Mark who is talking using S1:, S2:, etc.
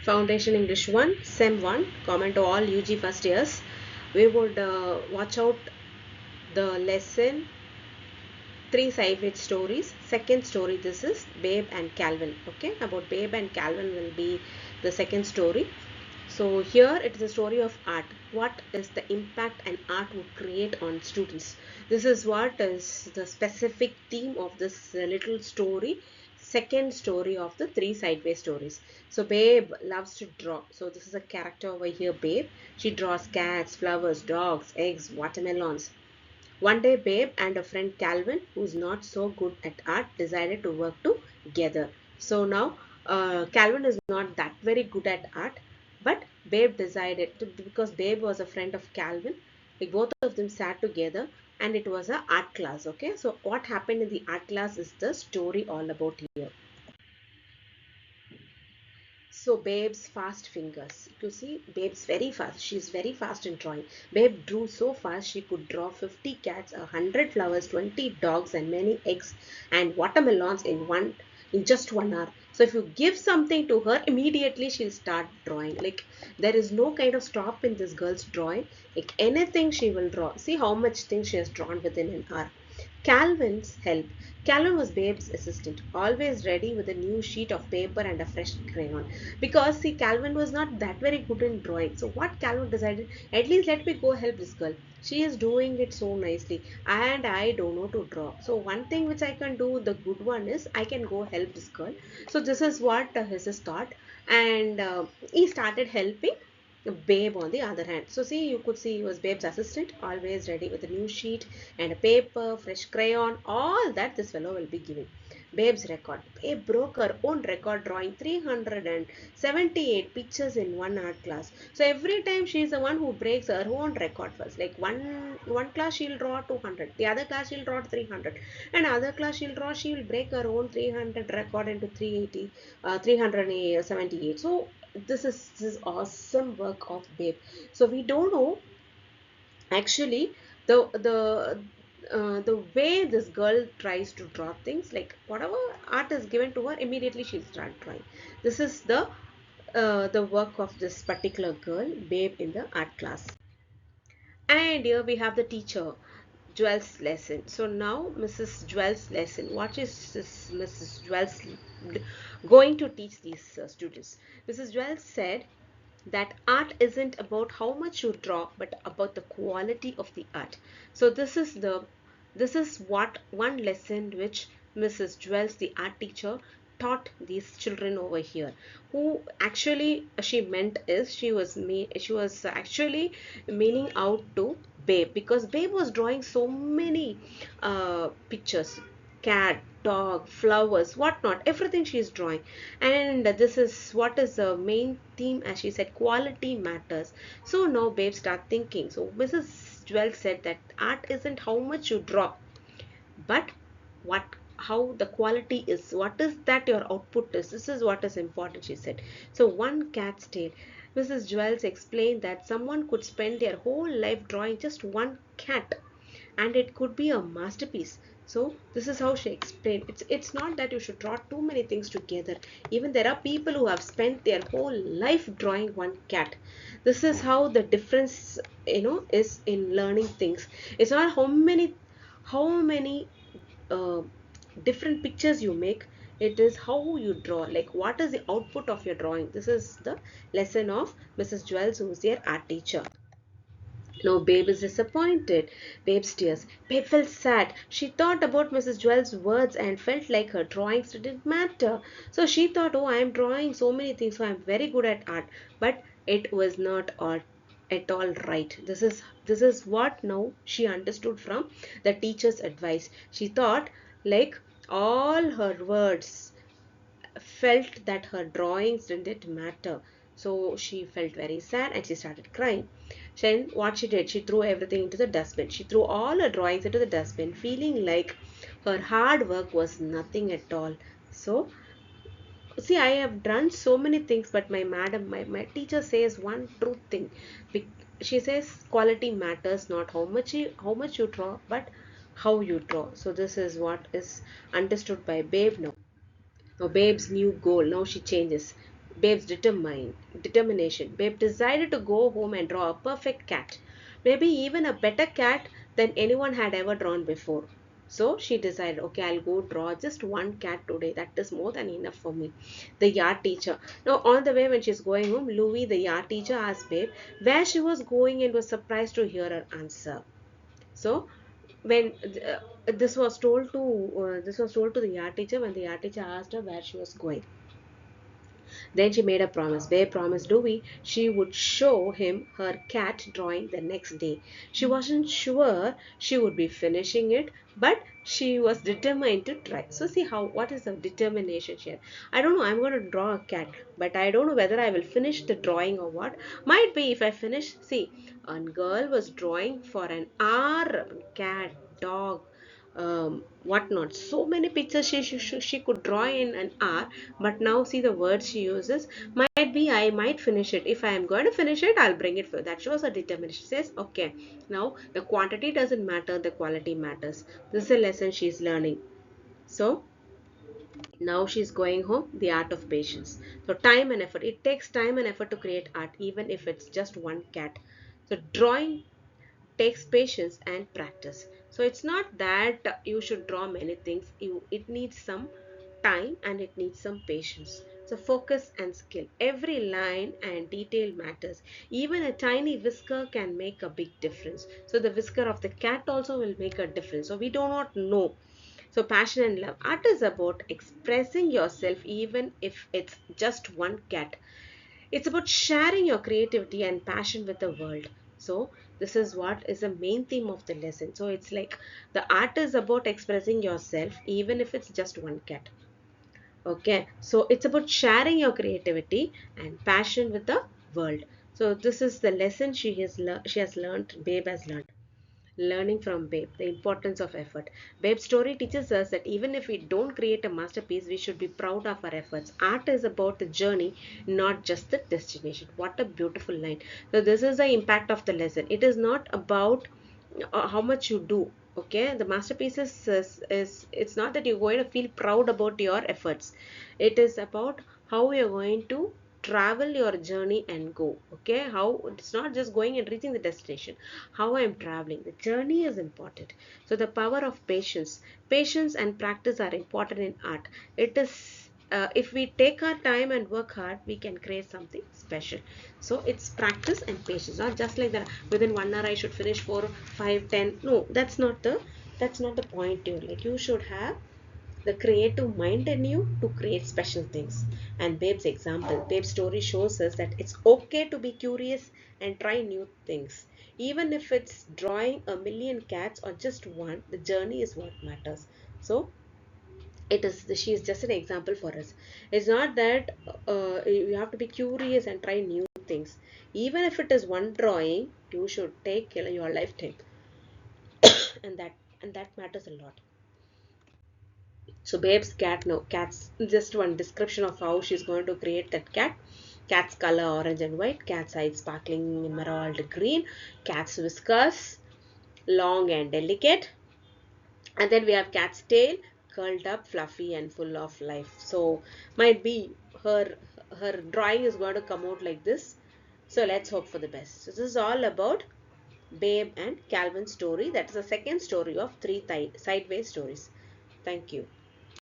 S1: Foundation English 1, Sem 1, common to all UG first years. We would watch out the lesson 3 side stories. Second story, this is Babe and Calvin. Okay, about Babe and Calvin will be the second story. So here it is a story of art. What is the impact an art would create on students? This is what is the specific theme of this little story. Second story of the 3 sideway stories. So Babe loves to draw. So this is a character over here, Babe. She draws cats, flowers, dogs, eggs, watermelons. One day, Babe and a friend Calvin, who's not so good at art, decided to work together. So now, Calvin is not that very good at art, but Babe decided to, because Babe was a friend of Calvin, like both of them sat together and it was a art class. Okay, so what happened in the art class is the story all about here. So Babe's fast fingers. You see, Babe's very fast. She's very fast in drawing. Babe drew so fast she could draw 50 cats, 100 flowers, 20 dogs, and many eggs and watermelons in just 1 hour. So if you give something to her, immediately she'll start drawing. Like there is no kind of stop in this girl's drawing. Like anything she will draw. See how much things she has drawn within an hour. Calvin's help. Calvin was Babe's assistant, always ready with a new sheet of paper and a fresh crayon. Because, see, Calvin was not that very good in drawing. So, what Calvin decided, at least let me go help this girl. She is doing it so nicely, and I don't know to draw. So, one thing which I can do, the good one is, I can go help this girl. So, this is what his thought, and he started helping Babe on the other hand. So see, you could see he was Babe's assistant, always ready with a new sheet and a paper, fresh crayon, all that this fellow will be giving. Babe's record. Babe broke her own record drawing 378 pictures in one art class. So every time she is the one who breaks her own record first. Like one class she'll draw 200, the other class she'll draw 300, and other class she will break her own 300 record into 380, 378. So this is awesome work of Babe. So we don't know actually the way this girl tries to draw things, like whatever art is given to her, immediately she'll start drawing. This is the work of this particular girl, Babe, in the art class. And here we have the teacher, Jewel's lesson. So now Mrs. Jewel's lesson. What is this Mrs. Jewel's going to teach these students? Mrs. Jewel said that art isn't about how much you draw, but about the quality of the art. So this is what one lesson which Mrs. Jewels, the art teacher, taught these children over here. Who actually she meant is she was actually meaning out to Babe, because Babe was drawing so many pictures, cat, dog, flowers, whatnot, everything she is drawing. And this is what is the main theme, as she said, quality matters. So now Babe start thinking. So Mrs. Jewel said that art isn't how much you draw, but what how the quality is, what is that your output is, this is what is important, she said. So one cat's tail. Mrs. Jewels explained that someone could spend their whole life drawing just one cat and it could be a masterpiece. So this is how she explained. It's not that you should draw too many things together. Even there are people who have spent their whole life drawing one cat. This is how the difference, is in learning things. It's not how many uh, different pictures you make. It is how you draw, like what is the output of your drawing. This is the lesson of Mrs. Jewels, who is their art teacher. No, Babe is disappointed. Babe tears. Babe felt sad. She thought about Mrs. Jewel's words and felt like her drawings didn't matter. So she thought, oh, I am drawing so many things, so I am very good at art. But it was not at all right. This is what now she understood from the teacher's advice. She thought, like, all her words felt that her drawings didn't matter. So she felt very sad and she started crying. Then what she did, she threw everything into the dustbin. She threw all her drawings into the dustbin, feeling like her hard work was nothing at all. So, see, I have done so many things, but my teacher says one true thing. She says quality matters, not how much you draw, but how you draw. So this is what is understood by Babe now. Now Babe's new goal. Now she changes. Babe's determination. Babe decided to go home and draw a perfect cat. Maybe even a better cat than anyone had ever drawn before. So she decided, okay, I'll go draw just one cat today. That is more than enough for me. The yard teacher. Now, on the way when she's going home, Louis, the yard teacher, asked Babe where she was going and was surprised to hear her answer. So, when this was told to the art teacher when the art teacher asked her where she was going. Then she made a promise. Bear promised Dewey she would show him her cat drawing the next day. She wasn't sure she would be finishing it, but she was determined to try. So see how what is the determination here? I don't know. I'm going to draw a cat, but I don't know whether I will finish the drawing or what. Might be if I finish. See, a girl was drawing for an hour. Cat, dog, whatnot. So many pictures she could draw in an hour, but now see the words she uses. Might be I might finish it. If I am going to finish it, I'll bring it for that. Shows a determination. She says, okay, now the quantity doesn't matter, the quality matters. This is a lesson she's learning. So now she's going home, the art of patience. So time and effort. It takes time and effort to create art, even if it's just one cat. So drawing takes patience and practice. So it's not that you should draw many things. It needs some time and it needs some patience. So focus and skill. Every line and detail matters. Even a tiny whisker can make a big difference. So the whisker of the cat also will make a difference. So we do not know. So passion and love. Art is about expressing yourself even if it's just one cat. It's about sharing your creativity and passion with the world. So this is what is the main theme of the lesson. So it's like the art is about expressing yourself even if it's just one cat. Okay, so it's about sharing your creativity and passion with the world. So this is the lesson she has learned, Babe has learned. Learning from Babe, the importance of effort. Babe's story teaches us that even if we don't create a masterpiece, we should be proud of our efforts. Art is about the journey, not just the destination. What a beautiful line. So this is the impact of the lesson. It is not about how much you do. Okay, the masterpiece is it's not that you're going to feel proud about your efforts. It is about how you're going to travel your journey and go. Okay, how it's not just going and reaching the destination, how I am traveling. The journey is important. So the power of patience and practice are important in art. It is if we take our time and work hard, we can create something special. So it's practice and patience, not just like that within 1 hour I should finish 4 5 10. No, that's not the point here. Like you should have the creative mind in you to create special things. And Babe's story shows us that it's okay to be curious and try new things. Even if it's drawing a million cats or just one, the journey is what matters. So she is just an example for us. It's not that you have to be curious and try new things. Even if it is one drawing, you should take your lifetime, and that matters a lot. So Babe's cat, no, cat's just one description of how she's going to create that cat. Cat's color orange and white, cat's eyes sparkling emerald green, cat's whiskers long and delicate, and then we have cat's tail curled up, fluffy and full of life. So might be her drawing is going to come out like this. So let's hope for the best. So this is all about Babe and Calvin's story. That is the second story of three Sideway stories. Thank you.